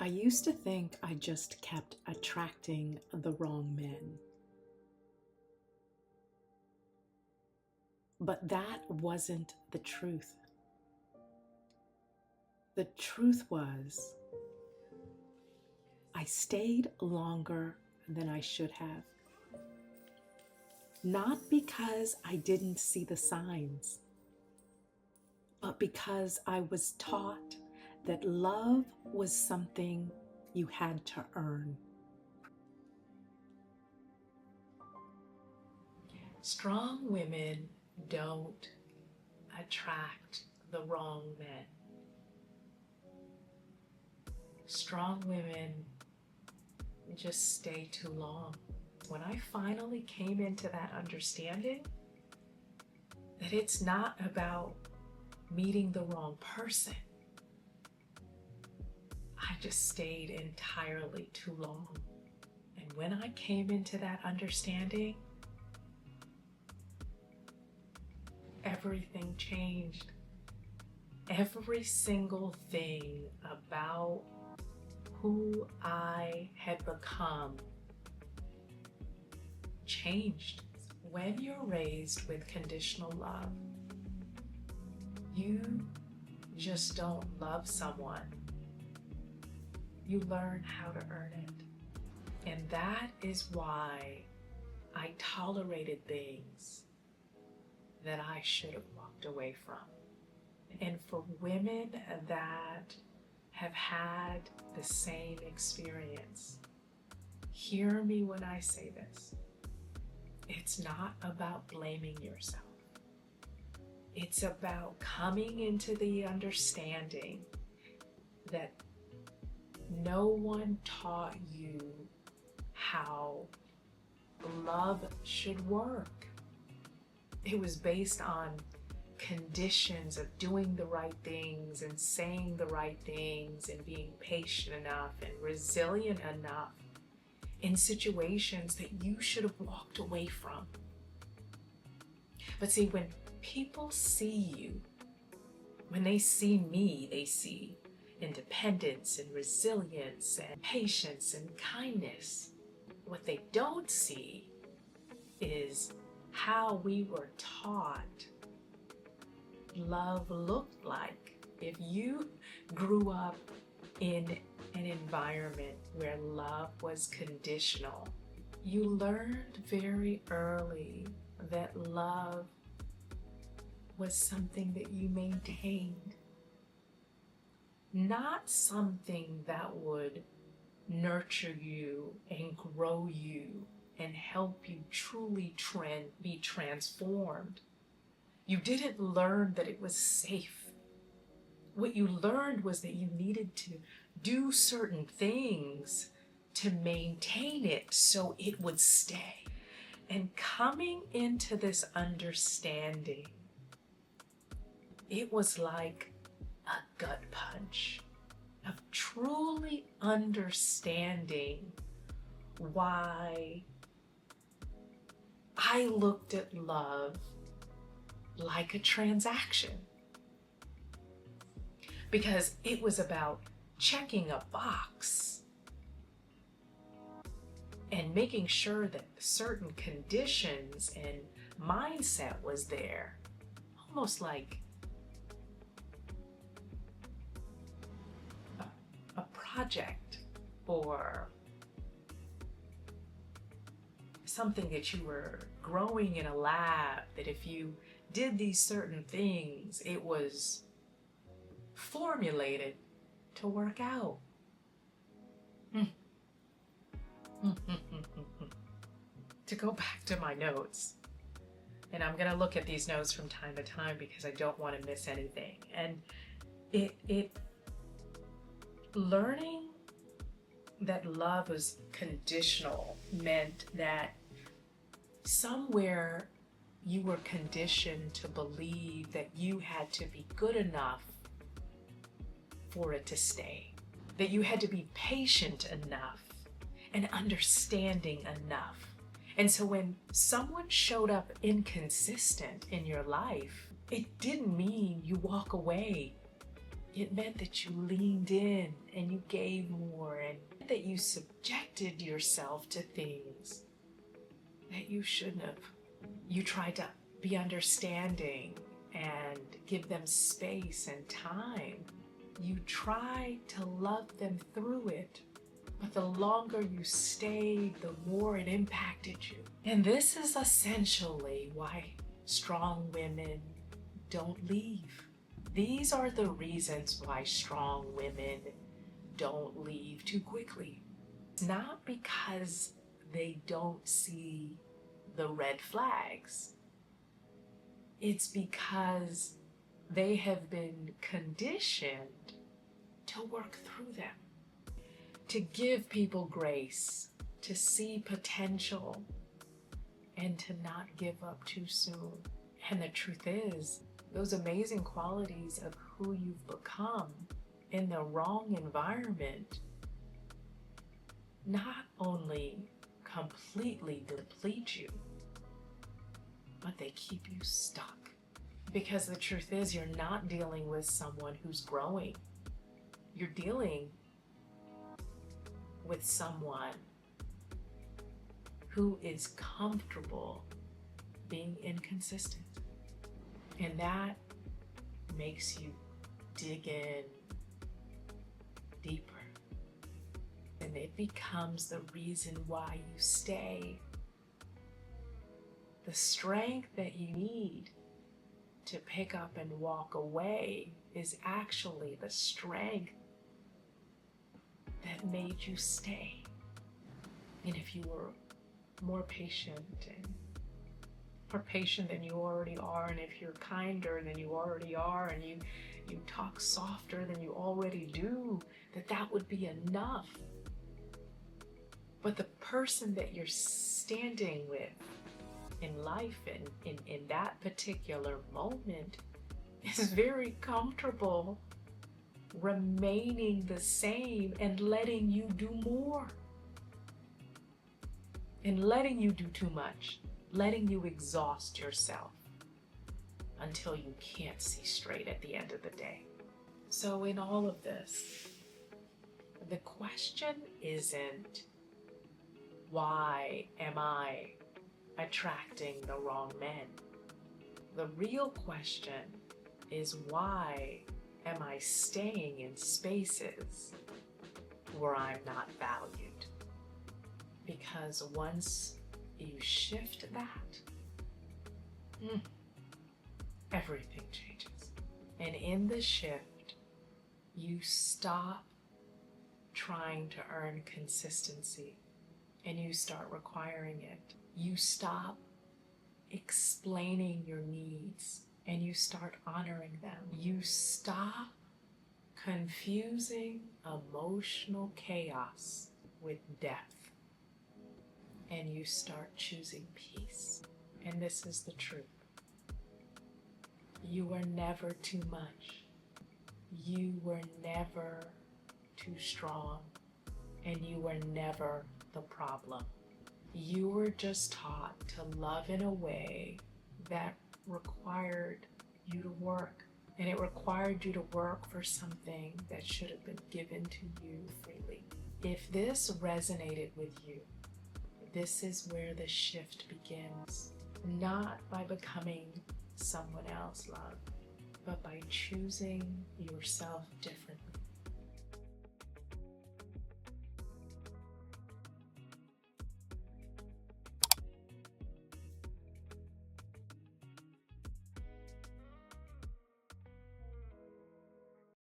I used to think I just kept attracting the wrong men. But that wasn't the truth. The truth was, I stayed longer than I should have. Not because I didn't see the signs, but because I was taught that love was something you had to earn. Strong women don't attract the wrong men. Strong women just stay too long. When I finally came into that understanding that it's not about meeting the wrong person, I just stayed entirely too long. And when I came into that understanding, everything changed. Every single thing about who I had become changed. When you're raised with conditional love, you just don't love someone. You learn how to earn it. And that is why I tolerated things that I should have walked away from. And for women that have had the same experience, hear me when I say this. It's not about blaming yourself. It's about coming into the understanding that no one taught you how love should work. It was based on conditions of doing the right things and saying the right things and being patient enough and resilient enough in situations that you should have walked away from. But see, when people see you, when they see me, they see independence and resilience and patience and kindness. What they don't see is how we were taught love looked like. If you grew up in an environment where love was conditional, you learned very early that love was something that you maintained, not something that would nurture you and grow you and help you truly be transformed. You didn't learn that it was safe. What you learned was that you needed to do certain things to maintain it so it would stay. And coming into this understanding, it was like a gut punch of truly understanding why I looked at love like a transaction. Because it was about checking a box and making sure that certain conditions and mindset was there, almost like a project or something that you were growing in a lab, that if you did these certain things, it was formulated to work out. To go back to my notes, and I'm gonna look at these notes from time to time because I don't want to miss anything. And it learning that love was conditional meant that somewhere you were conditioned to believe that you had to be good enough for it to stay, that you had to be patient enough and understanding enough. And so when someone showed up inconsistent in your life, it didn't mean you walk away It meant that you leaned in and you gave more, and that you subjected yourself to things that you shouldn't have. You tried to be understanding and give them space and time. You tried to love them through it, but the longer you stayed, the more it impacted you. And this is essentially why strong women don't leave. These are the reasons why strong women don't leave too quickly. It's not because they don't see the red flags. It's because they have been conditioned to work through them, to give people grace, to see potential, and to not give up too soon. And the truth is, those amazing qualities of who you've become in the wrong environment not only completely deplete you, but they keep you stuck. Because the truth is, you're not dealing with someone who's growing. You're dealing with someone who is comfortable being inconsistent. And that makes you dig in deeper. And it becomes the reason why you stay. The strength that you need to pick up and walk away is actually the strength that made you stay. And if you were more patient and more patient than you already are, and if you're kinder than you already are, and you talk softer than you already do, that would be enough. But the person that you're standing with in life and in that particular moment is very comfortable remaining the same and letting you do more, and letting you do too much, letting you exhaust yourself until you can't see straight at the end of the day. So in all of this, the question isn't, why am I attracting the wrong men? The real question is, why am I staying in spaces where I'm not valued? Because once you shift that, everything changes. And in the shift, you stop trying to earn consistency and you start requiring it. You stop explaining your needs and you start honoring them. You stop confusing emotional chaos with depth, and you start choosing peace. And this is the truth. You were never too much. You were never too strong, and you were never the problem. You were just taught to love in a way that required you to work, and it required you to work for something that should have been given to you freely. If this resonated with you, this is where the shift begins. Not by becoming someone else, love, but by choosing yourself differently.